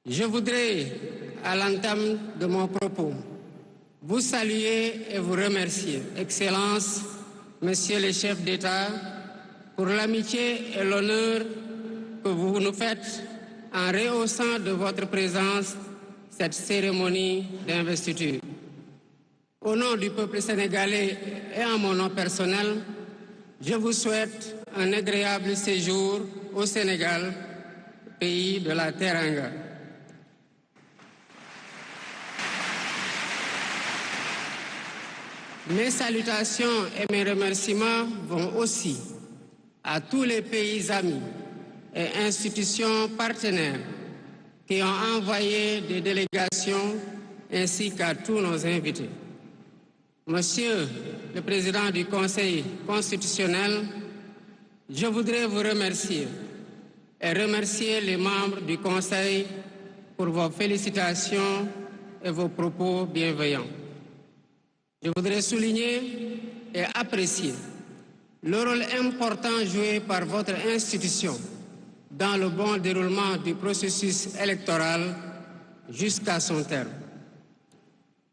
Je voudrais, à l'entame de mon propos, vous saluer et vous remercier, Excellences, Messieurs les chefs d'État, pour l'amitié et l'honneur que vous nous faites en rehaussant de votre présence cette cérémonie d'investiture. Au nom du peuple sénégalais et en mon nom personnel, je vous souhaite un agréable séjour au Sénégal, pays de la Teranga. Mes salutations et mes remerciements vont aussi à tous les pays amis et institutions partenaires qui ont envoyé des délégations ainsi qu'à tous nos invités. Monsieur le Président du Conseil constitutionnel, je voudrais vous remercier et remercier les membres du Conseil pour vos félicitations et vos propos bienveillants. Je voudrais souligner et apprécier le rôle important joué par votre institution dans le bon déroulement du processus électoral jusqu'à son terme.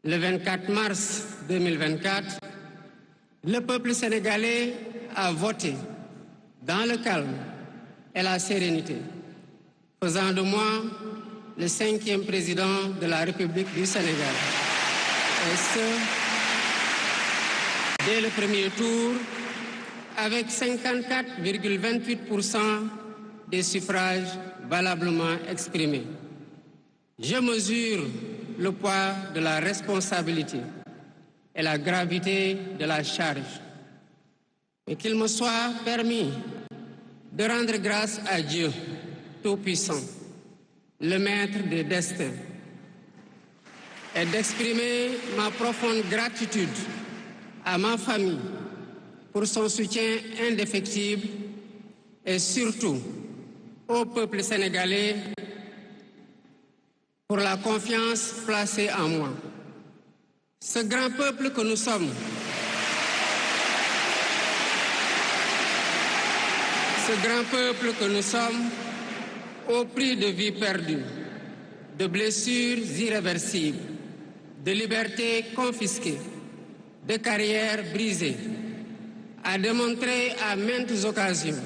Le 24 mars 2024, le peuple sénégalais a voté dans le calme et la sérénité, faisant de moi le 5e président de la République du Sénégal. Et ce, dès le premier tour, avec 54,28% des suffrages valablement exprimés. Je mesure le poids de la responsabilité et la gravité de la charge. Et qu'il me soit permis de rendre grâce à Dieu Tout-Puissant, le Maître des destins, et d'exprimer ma profonde gratitude à ma famille pour son soutien indéfectible et surtout au peuple sénégalais pour la confiance placée en moi. Ce grand peuple que nous sommes, au prix de vies perdues, de blessures irréversibles, de libertés confisquées, de carrières brisées, a démontré à maintes occasions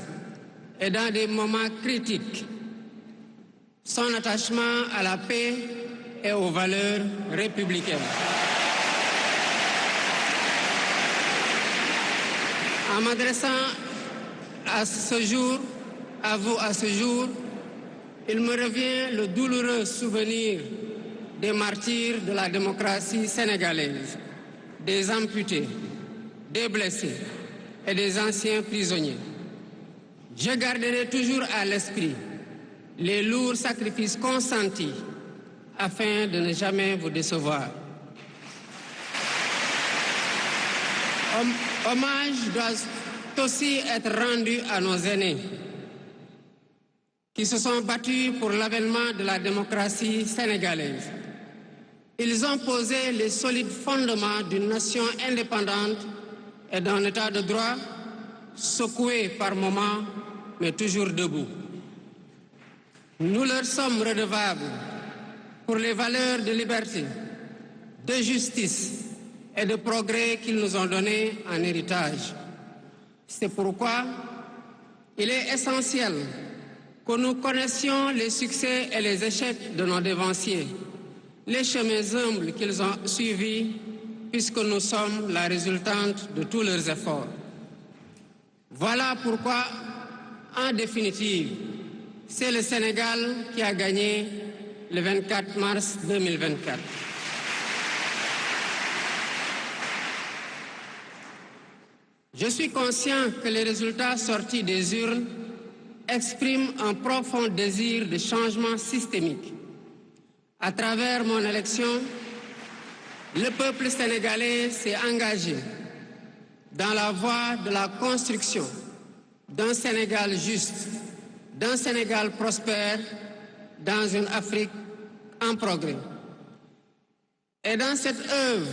et dans des moments critiques son attachement à la paix et aux valeurs républicaines. En m'adressant à vous à ce jour, il me revient le douloureux souvenir des martyrs de la démocratie sénégalaise, des amputés, des blessés et des anciens prisonniers. Je garderai toujours à l'esprit les lourds sacrifices consentis afin de ne jamais vous décevoir. Hommage doit aussi être rendu à nos aînés qui se sont battus pour l'avènement de la démocratie sénégalaise. Ils ont posé les solides fondements d'une nation indépendante et d'un état de droit secoué par moments, mais toujours debout. Nous leur sommes redevables pour les valeurs de liberté, de justice et de progrès qu'ils nous ont données en héritage. C'est pourquoi il est essentiel que nous connaissions les succès et les échecs de nos dévanciers, les chemins humbles qu'ils ont suivis, puisque nous sommes la résultante de tous leurs efforts. Voilà pourquoi, en définitive, c'est le Sénégal qui a gagné le 24 mars 2024. Je suis conscient que les résultats sortis des urnes expriment un profond désir de changement systémique. À travers mon élection, le peuple sénégalais s'est engagé dans la voie de la construction d'un Sénégal juste, d'un Sénégal prospère, dans une Afrique en progrès. Et dans cette œuvre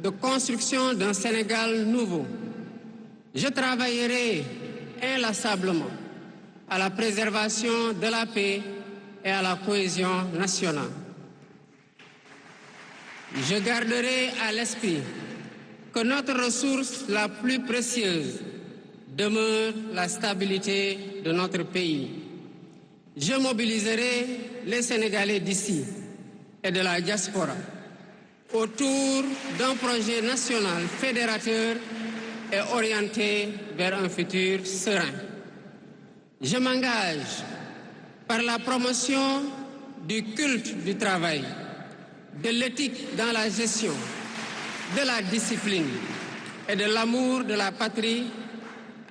de construction d'un Sénégal nouveau, je travaillerai inlassablement à la préservation de la paix et à la cohésion nationale. Je garderai à l'esprit que notre ressource la plus précieuse demeure la stabilité de notre pays. Je mobiliserai les Sénégalais d'ici et de la diaspora autour d'un projet national fédérateur et orienté vers un futur serein. Je m'engage par la promotion du culte du travail, de l'éthique dans la gestion, de la discipline et de l'amour de la patrie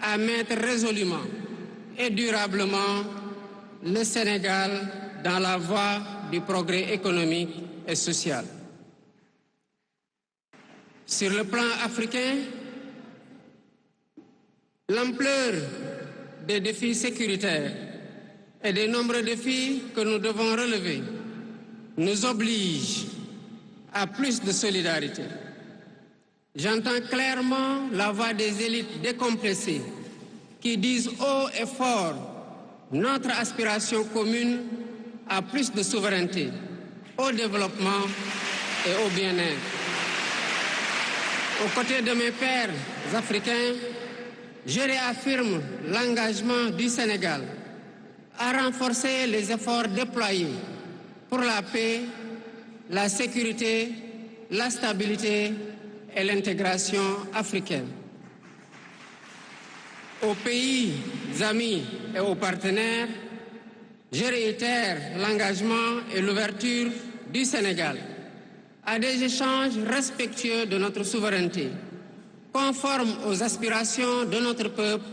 à mettre résolument et durablement le Sénégal dans la voie du progrès économique et social. Sur le plan africain, l'ampleur des défis sécuritaires et des nombreux défis que nous devons relever nous oblige à plus de solidarité. J'entends clairement la voix des élites décompressées qui disent haut et fort notre aspiration commune à plus de souveraineté, au développement et au bien-être. Aux côtés de mes pairs africains, je réaffirme l'engagement du Sénégal à renforcer les efforts déployés pour la paix, la sécurité, la stabilité et l'intégration africaine. Aux pays amis et aux partenaires, je réitère l'engagement et l'ouverture du Sénégal à des échanges respectueux de notre souveraineté, conformes aux aspirations de notre peuple,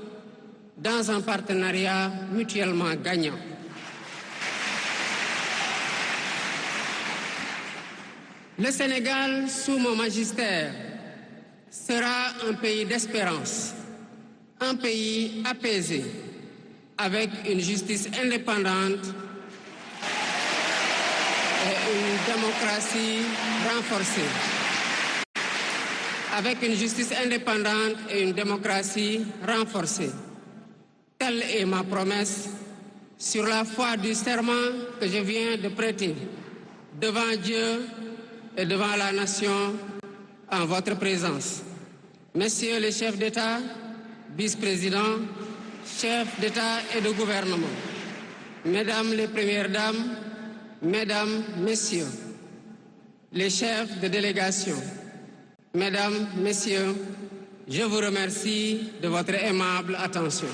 dans un partenariat mutuellement gagnant. Le Sénégal, sous mon magistère, sera un pays d'espérance, un pays apaisé, avec une justice indépendante et une démocratie renforcée. Avec une justice indépendante et une démocratie renforcée. Telle est ma promesse sur la foi du serment que je viens de prêter devant Dieu et devant la nation en votre présence. Messieurs les chefs d'État, vice-présidents, chefs d'État et de gouvernement, Mesdames les Premières Dames, Mesdames, Messieurs, les chefs de délégation, Mesdames, Messieurs, je vous remercie de votre aimable attention.